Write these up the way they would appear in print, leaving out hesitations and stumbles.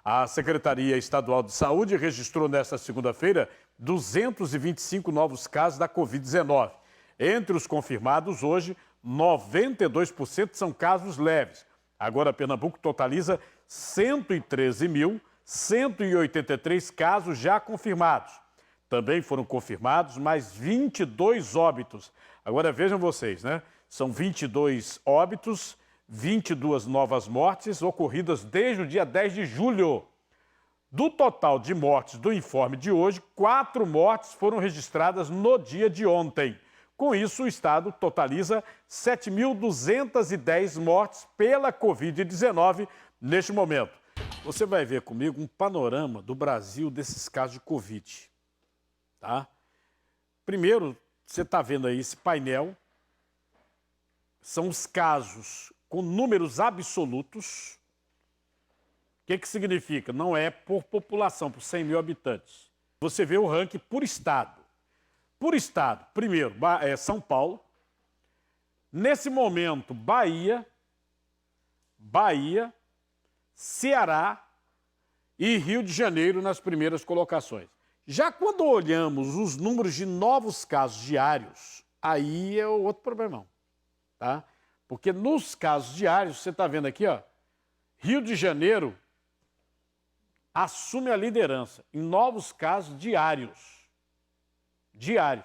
A Secretaria Estadual de Saúde registrou nesta segunda-feira 225 novos casos da Covid-19. Entre os confirmados hoje, 92% são casos leves. Agora, Pernambuco totaliza 113.183 casos já confirmados. Também foram confirmados mais 22 óbitos. Agora, vejam vocês, né? São 22 óbitos, 22 novas mortes ocorridas desde o dia 10 de julho. Do total de mortes do informe de hoje, 4 mortes foram registradas no dia de ontem. Com isso, o estado totaliza 7.210 mortes pela Covid-19 neste momento. Você vai ver comigo um panorama do Brasil desses casos de Covid. Tá? Primeiro, você está vendo aí esse painel. São os casos com números absolutos. O que significa? Não é por população, por 100 mil habitantes. Você vê o ranking por estado. Por estado, primeiro, São Paulo. Nesse momento, Bahia, Ceará e Rio de Janeiro nas primeiras colocações. Já quando olhamos os números de novos casos diários, aí é outro problemão, tá? Porque nos casos diários, você está vendo aqui, ó, Rio de Janeiro assume a liderança em novos casos diários. Diário.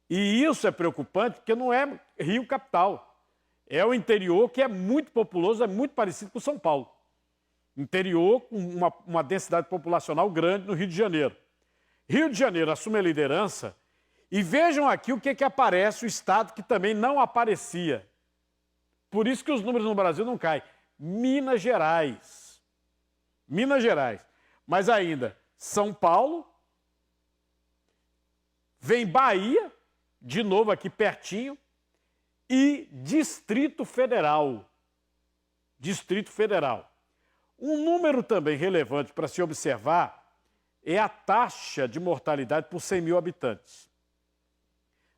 E isso é preocupante porque não é Rio capital. É o interior que é muito populoso, é muito parecido com São Paulo. Interior com uma densidade populacional grande no Rio de Janeiro. Rio de Janeiro assume a liderança e vejam aqui o que aparece, o estado que também não aparecia. Por isso que os números no Brasil não caem. Minas Gerais. Minas Gerais. Mas ainda, São Paulo, vem Bahia, de novo aqui pertinho, e Distrito Federal. Distrito Federal. Um número também relevante para se observar é a taxa de mortalidade por 100 mil habitantes.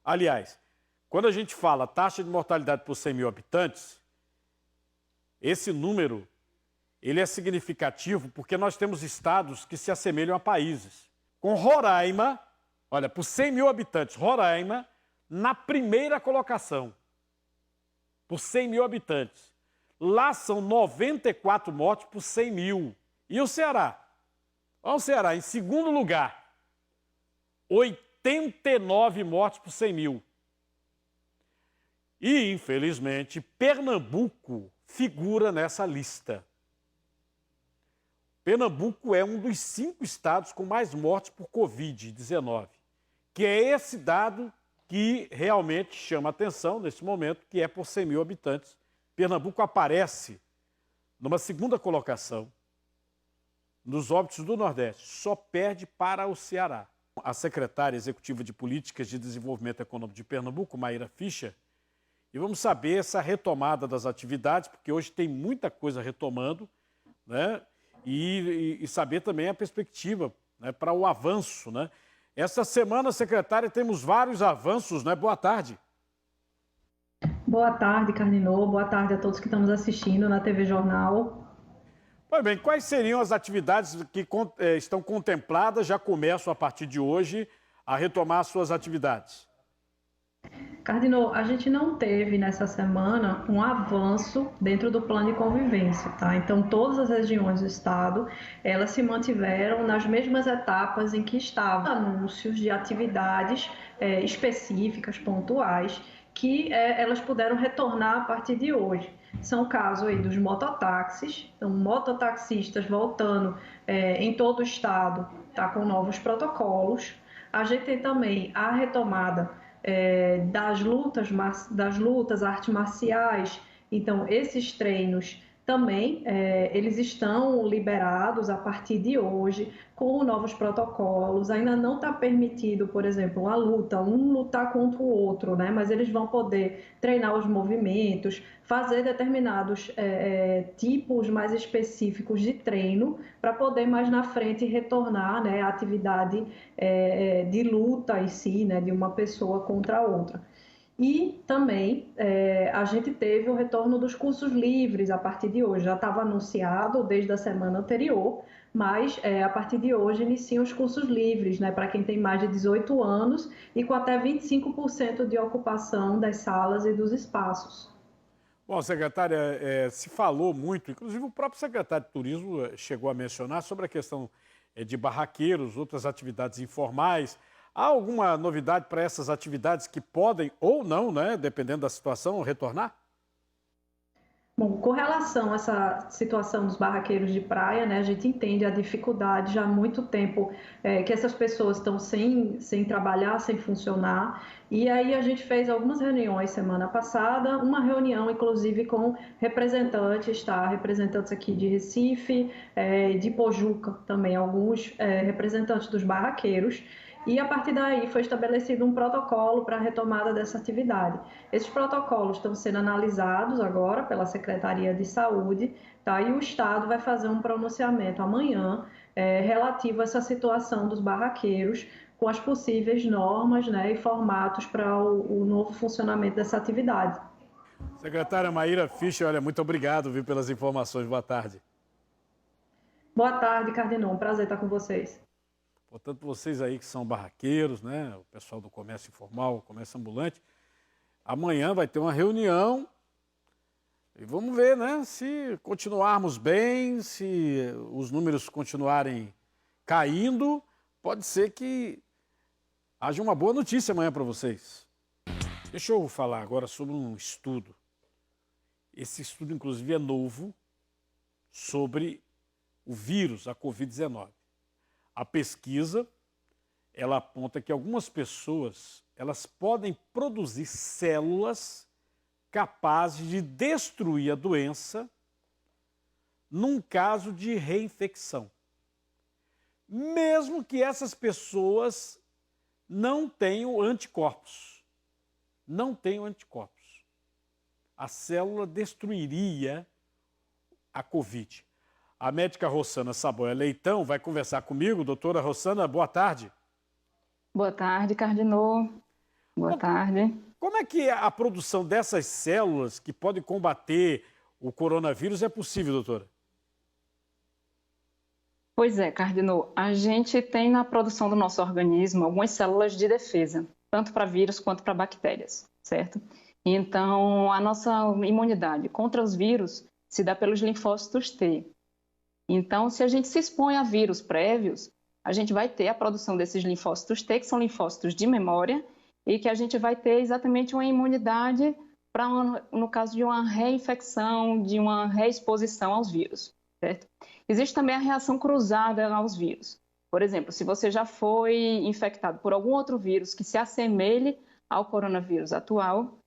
Aliás, quando a gente fala taxa de mortalidade por 100 mil habitantes, esse número ele é significativo porque nós temos estados que se assemelham a países. Com Roraima, olha, por 100 mil habitantes, Roraima, na primeira colocação, por 100 mil habitantes. Lá são 94 mortes por 100 mil. E o Ceará? Olha o Ceará, em segundo lugar, 89 mortes por 100 mil. E, infelizmente, Pernambuco figura nessa lista. Pernambuco é um dos 5 estados com mais mortes por Covid-19, que é esse dado que realmente chama atenção nesse momento, que é por 100 mil habitantes. Pernambuco aparece numa segunda colocação nos óbitos do Nordeste, só perde para o Ceará. A secretária executiva de Políticas de Desenvolvimento Econômico de Pernambuco, Maíra Fischer, e vamos saber essa retomada das atividades, porque hoje tem muita coisa retomando, né? E saber também a perspectiva, né, para o avanço, né? Essa semana, secretária, temos vários avanços, né? Boa tarde. Boa tarde, Carlinô. Boa tarde a todos que estamos assistindo na TV Jornal. Pois bem, quais seriam as atividades que estão contempladas, já começam a partir de hoje a retomar suas atividades? Carlinô, a gente não teve nessa semana um avanço dentro do plano de convivência, tá? Então, todas as regiões do estado, elas se mantiveram nas mesmas etapas em que estavam. Anúncios de atividades específicas, pontuais, que elas puderam retornar a partir de hoje. São o caso aí dos mototáxis, então mototaxistas voltando em todo o estado, tá, com novos protocolos. A gente tem também a retomada das lutas, artes marciais. Então, esses treinos também, eles estão liberados a partir de hoje, com novos protocolos. Ainda não está permitido, por exemplo, uma luta, um lutar contra o outro, né? Mas eles vão poder treinar os movimentos, fazer determinados tipos mais específicos de treino, para poder mais na frente retornar, né, a atividade de luta em si, né, de uma pessoa contra a outra. E também a gente teve o retorno dos cursos livres a partir de hoje. Já estava anunciado desde a semana anterior, mas a partir de hoje iniciam os cursos livres, né, para quem tem mais de 18 anos e com até 25% de ocupação das salas e dos espaços. Bom, secretária, se falou muito, inclusive o próprio secretário de Turismo chegou a mencionar sobre a questão de barraqueiros, outras atividades informais. Há alguma novidade para essas atividades que podem ou não, né, dependendo da situação, retornar? Bom, com relação a essa situação dos barraqueiros de praia, né, a gente entende a dificuldade já há muito tempo que essas pessoas estão sem trabalhar, sem funcionar. E aí a gente fez algumas reuniões semana passada, uma reunião inclusive com representantes, tá? Representantes aqui de Recife, de Pojuca também, alguns representantes dos barraqueiros. E a partir daí foi estabelecido um protocolo para a retomada dessa atividade. Esses protocolos estão sendo analisados agora pela Secretaria de Saúde, tá? E o Estado vai fazer um pronunciamento amanhã relativo a essa situação dos barraqueiros, com as possíveis normas, né, e formatos para o novo funcionamento dessa atividade. Secretária Maíra Fischer, olha, muito obrigado, viu, pelas informações. Boa tarde. Boa tarde, Cardinon. Um prazer estar com vocês. Portanto, vocês aí que são barraqueiros, né, o pessoal do comércio informal, comércio ambulante, amanhã vai ter uma reunião e vamos ver, né, se continuarmos bem, se os números continuarem caindo, pode ser que haja uma boa notícia amanhã para vocês. Deixa eu falar agora sobre um estudo. Esse estudo, inclusive, é novo sobre o vírus, a Covid-19. A pesquisa, ela aponta que algumas pessoas, elas podem produzir células capazes de destruir a doença num caso de reinfecção. Mesmo que essas pessoas não tenham anticorpos. Não tenham anticorpos. A célula destruiria a Covid. A médica Rossana Saboia Leitão vai conversar comigo. Doutora Rossana, boa tarde. Boa tarde, Cardinô. Boa tarde. Como é que a produção dessas células que podem combater o coronavírus é possível, doutora? Pois é, Cardinô. A gente tem na produção do nosso organismo algumas células de defesa, tanto para vírus quanto para bactérias, certo? Então, a nossa imunidade contra os vírus se dá pelos linfócitos T. Então, se a gente se expõe a vírus prévios, a gente vai ter a produção desses linfócitos T, que são linfócitos de memória, e que a gente vai ter exatamente uma imunidade para, no caso de uma reinfecção, de uma reexposição aos vírus, certo? Existe também a reação cruzada aos vírus. Por exemplo, se você já foi infectado por algum outro vírus que se assemelhe ao coronavírus atual,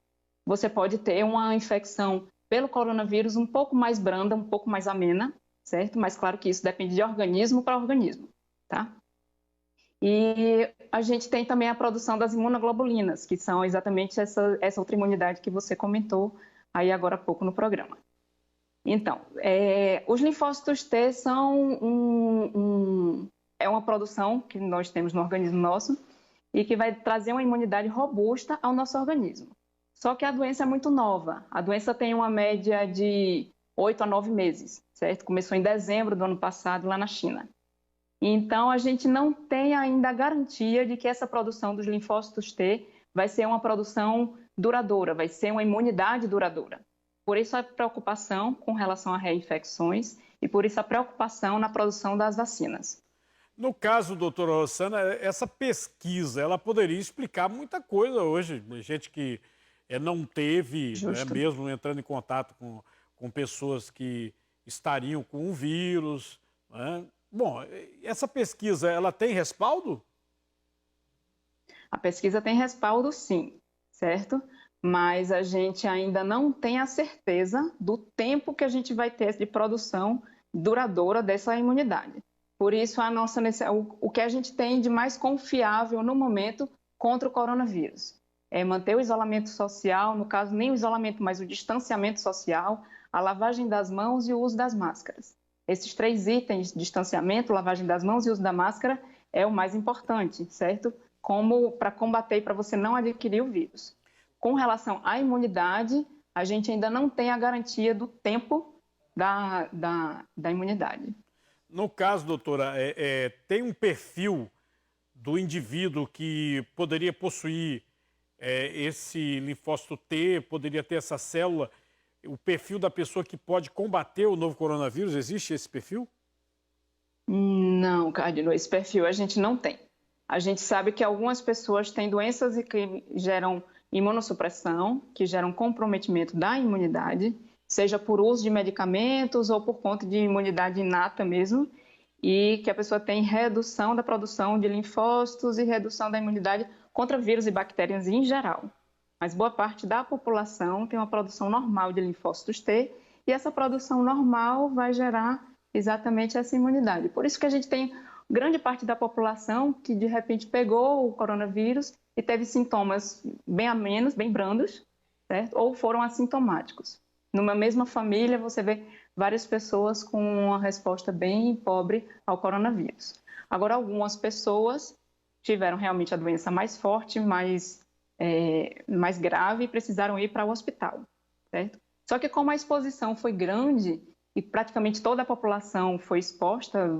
você pode ter uma infecção pelo coronavírus um pouco mais branda, um pouco mais amena, certo? Mas claro que isso depende de organismo para organismo, tá? E a gente tem também a produção das imunoglobulinas, que são exatamente essa outra imunidade que você comentou aí agora há pouco no programa. Então, os linfócitos T são uma produção que nós temos no organismo nosso e que vai trazer uma imunidade robusta ao nosso organismo. Só que a doença é muito nova. A doença tem uma média de 8 a 9 meses, certo? Começou em dezembro do ano passado, lá na China. Então, a gente não tem ainda a garantia de que essa produção dos linfócitos T vai ser uma produção duradoura, vai ser uma imunidade duradoura. Por isso a preocupação com relação a reinfecções e por isso a preocupação na produção das vacinas. No caso, doutora Rossana, essa pesquisa, ela poderia explicar muita coisa hoje. Gente que não teve, né, mesmo entrando em contato com pessoas que estariam com o vírus, né? Bom, essa pesquisa, ela tem respaldo? A pesquisa tem respaldo, sim, certo? Mas a gente ainda não tem a certeza do tempo que a gente vai ter de produção duradoura dessa imunidade. Por isso, o que a gente tem de mais confiável no momento contra o coronavírus é manter o isolamento social, no caso, nem o isolamento, mas o distanciamento social, a lavagem das mãos e o uso das máscaras. Esses 3 itens, distanciamento, lavagem das mãos e uso da máscara, é o mais importante, certo? Como para combater e para você não adquirir o vírus. com relação à imunidade, a gente ainda não tem a garantia do tempo da imunidade. No caso, doutora, tem um perfil do indivíduo que poderia possuir esse linfócito T, poderia ter essa célula, o perfil da pessoa que pode combater o novo coronavírus, existe esse perfil? Não, Cardinô, esse perfil a gente não tem. A gente sabe que algumas pessoas têm doenças que geram imunossupressão, que geram comprometimento da imunidade, seja por uso de medicamentos ou por conta de imunidade inata mesmo, e que a pessoa tem redução da produção de linfócitos e redução da imunidade contra vírus e bactérias em geral. Mas boa parte da população tem uma produção normal de linfócitos T, e essa produção normal vai gerar exatamente essa imunidade. Por isso que a gente tem grande parte da população que de repente pegou o coronavírus e teve sintomas bem amenos, bem brandos, certo? Ou foram assintomáticos. Numa mesma família, você vê várias pessoas com uma resposta bem pobre ao coronavírus. Agora, algumas pessoas tiveram realmente a doença mais forte, mais grave e precisaram ir para o hospital, certo? Só que como a exposição foi grande e praticamente toda a população foi exposta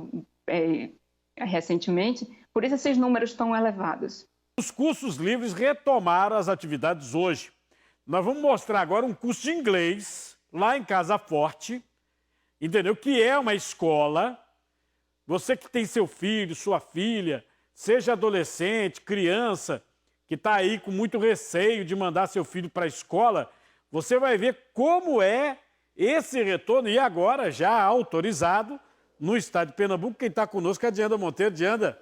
recentemente, por isso esses números estão elevados. Os cursos livres retomaram as atividades hoje. Nós vamos mostrar agora um curso de inglês lá em Casa Forte, entendeu? Que é uma escola. Você que tem seu filho, sua filha, seja adolescente, criança, que está aí com muito receio de mandar seu filho para a escola, você vai ver como é esse retorno, e agora já autorizado no estado de Pernambuco. Quem está conosco é a Dianda Monteiro. Dianda.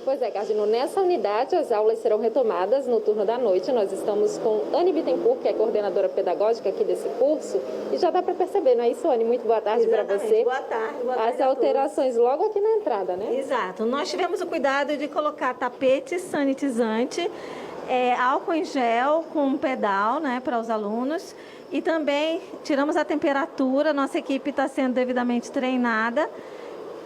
Pois é, Cardinô, nessa unidade as aulas serão retomadas no turno da noite. Nós estamos com Anne Bittencourt, que é coordenadora pedagógica aqui desse curso, e já dá para perceber, não é isso, Anne? Muito boa tarde para você. Boa tarde. As alterações logo aqui na entrada, né? Exato. Nós tivemos o cuidado de colocar tapete sanitizante, álcool em gel com pedal, né, para os alunos, e também tiramos a temperatura. Nossa equipe está sendo devidamente treinada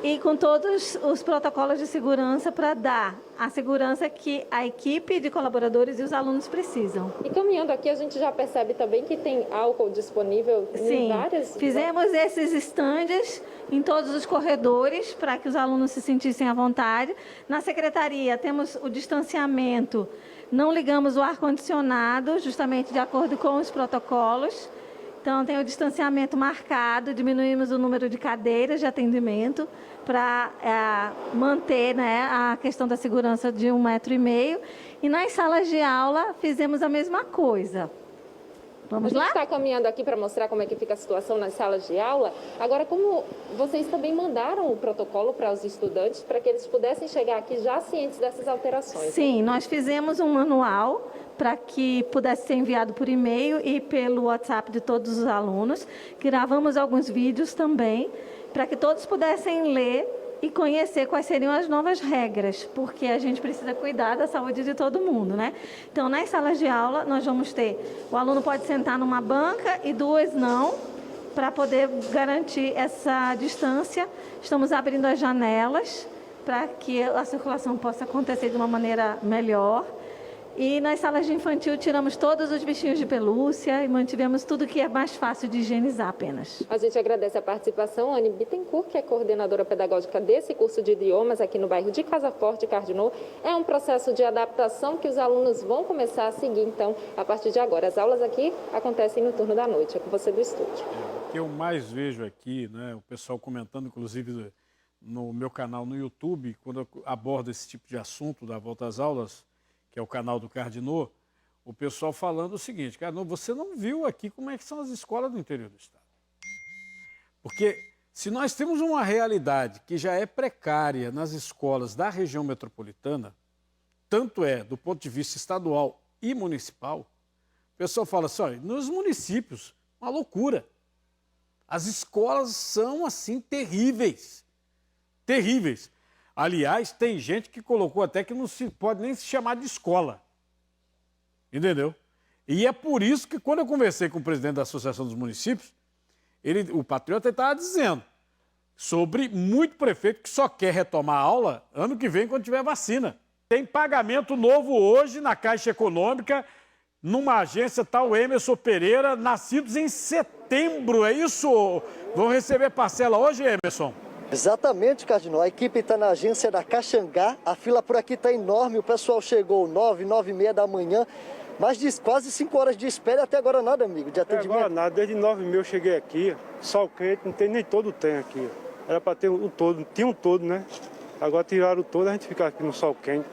e com todos os protocolos de segurança para dar a segurança que a equipe de colaboradores e os alunos precisam. E caminhando aqui, a gente já percebe também que tem álcool disponível em várias... Fizemos esses estandes em todos os corredores para que os alunos se sentissem à vontade. Na secretaria temos o distanciamento, não ligamos o ar-condicionado, justamente de acordo com os protocolos. Então, tem o distanciamento marcado, diminuímos o número de cadeiras de atendimento para manter, né, a questão da segurança de 1,5 m. E nas salas de aula fizemos a mesma coisa. Vamos lá? A gente está caminhando aqui para mostrar como é que fica a situação nas salas de aula. Agora, como vocês também mandaram o protocolo para os estudantes, para que eles pudessem chegar aqui já cientes dessas alterações? Sim, nós fizemos um manual para que pudesse ser enviado por e-mail e pelo WhatsApp de todos os alunos. Gravamos alguns vídeos também, para que todos pudessem ler e conhecer quais seriam as novas regras, porque a gente precisa cuidar da saúde de todo mundo, né? Então, nas salas de aula, nós vamos ter... O aluno pode sentar numa banca e 2 não, para poder garantir essa distância. Estamos abrindo as janelas para que a circulação possa acontecer de uma maneira melhor. E nas salas de infantil tiramos todos os bichinhos de pelúcia e mantivemos tudo que é mais fácil de higienizar apenas. A gente agradece a participação, Anne Bittencourt, que é coordenadora pedagógica desse curso de idiomas aqui no bairro de Casa Forte, Cardinô. É um processo de adaptação que os alunos vão começar a seguir, então, a partir de agora. As aulas aqui acontecem no turno da noite. É com você do estúdio. O que eu mais vejo aqui, né, o pessoal comentando, inclusive no meu canal no YouTube, quando eu abordo esse tipo de assunto da volta às aulas, que é o canal do Cardinô, o pessoal falando o seguinte: Cardinô, você não viu aqui como é que são as escolas do interior do estado. Porque se nós temos uma realidade que já é precária nas escolas da região metropolitana, tanto é do ponto de vista estadual e municipal, o pessoal fala assim, olha, nos municípios, uma loucura. As escolas são, assim, terríveis. Terríveis. Aliás, tem gente que colocou até que não se pode nem se chamar de escola. Entendeu? E é por isso que quando eu conversei com o presidente da Associação dos Municípios, o Patriota estava dizendo sobre muito prefeito que só quer retomar a aula ano que vem quando tiver vacina. Tem pagamento novo hoje na Caixa Econômica numa agência está o Emerson Pereira, nascidos em setembro, é isso? Vão receber parcela hoje, Emerson? Exatamente, Cardinal. A equipe está na agência da Caxangá. A fila por aqui está enorme. O pessoal chegou 9h da manhã. Mais de quase 5 horas de espera. Até agora nada, amigo, de atendimento. Até agora nada. Desde 9h eu cheguei aqui. Sol quente, não tem nem todo tem aqui. Era para ter um todo. Tinha um todo, né? Agora tiraram o todo, a gente fica aqui no sol quente.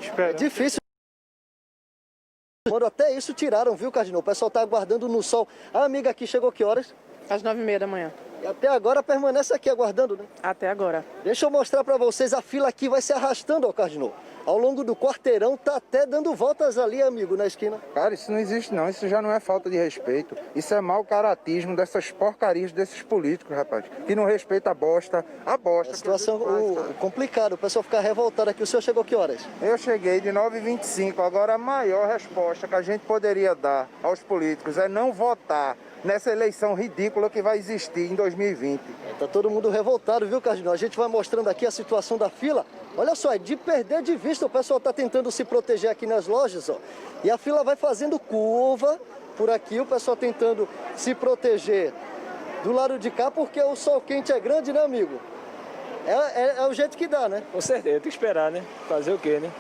Espera. É difícil. Até isso tiraram, viu, Cardinal? O pessoal está aguardando no sol. A amiga aqui chegou que horas? Às 9h30 da manhã. E até agora permanece aqui aguardando, né? Até agora. Deixa eu mostrar para vocês, a fila aqui vai se arrastando, ó, Cardinal. Ao longo do quarteirão, tá até dando voltas ali, amigo, na esquina. Cara, isso não existe não, isso já não é falta de respeito. Isso é mau caratismo dessas porcarias desses políticos, rapaz. Que não respeita a bosta. A situação complicada, o pessoal fica revoltado aqui. O senhor chegou que horas? Eu cheguei de 9h25, agora a maior resposta que a gente poderia dar aos políticos é não votar nessa eleição ridícula que vai existir em 2020. Tá todo mundo revoltado, viu, Cardinal? A gente vai mostrando aqui a situação da fila. Olha só, é de perder de vista. O pessoal tá tentando se proteger aqui nas lojas, ó. E a fila vai fazendo curva por aqui, o pessoal tentando se proteger do lado de cá, porque o sol quente é grande, né, amigo? É o jeito que dá, né? Com certeza, tem que esperar, né? Fazer o quê, né?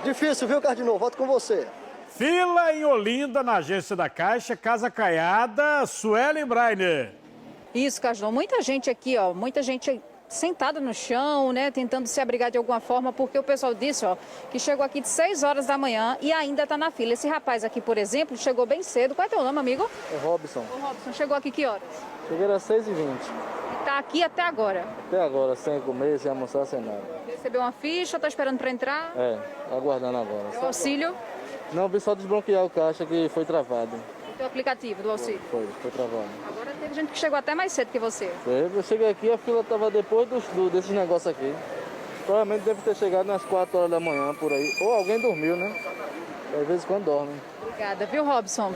Difícil, viu, Cardinal? Volto com você. Fila em Olinda, na agência da Caixa, Casa Caiada, Suelen Brainer. Isso, Cardinal. Muita gente aqui, ó, muita gente sentada no chão, né, tentando se abrigar de alguma forma, porque o pessoal disse, ó, que chegou aqui de 6 horas da manhã e ainda está na fila. Esse rapaz aqui, por exemplo, chegou bem cedo. Qual é teu nome, amigo? É Robson. O Robson, chegou aqui que horas? Cheguei às 6h20. Está aqui até agora? Até agora, sem comer, sem almoçar, sem nada. Recebeu uma ficha, está esperando para entrar? É, aguardando agora. O auxílio? Não, vi só desbloquear o caixa que foi travado. O teu aplicativo do auxílio? Foi travado. Agora teve gente que chegou até mais cedo que você. Eu cheguei aqui, a fila estava depois desses negócios aqui. Provavelmente deve ter chegado umas 4 horas da manhã, por aí. Ou alguém dormiu, né? Às vezes quando dorme. Obrigada, viu, Robson?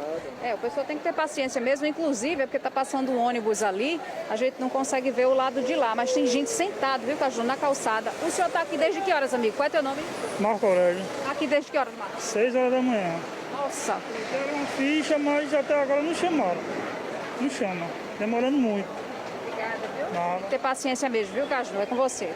O pessoal tem que ter paciência mesmo, inclusive, é porque está passando um ônibus ali, a gente não consegue ver o lado de lá, mas tem gente sentada, viu, Caju, na calçada. O senhor está aqui desde que horas, amigo? Qual é teu nome? Marco Aurélio. Aqui desde que horas, Marcos? 6 horas da manhã. Nossa. Deram uma ficha, mas até agora não chamaram. Não chama. Demorando muito. Obrigada, viu? Nada. Tem que ter paciência mesmo, viu, Caju? É com você.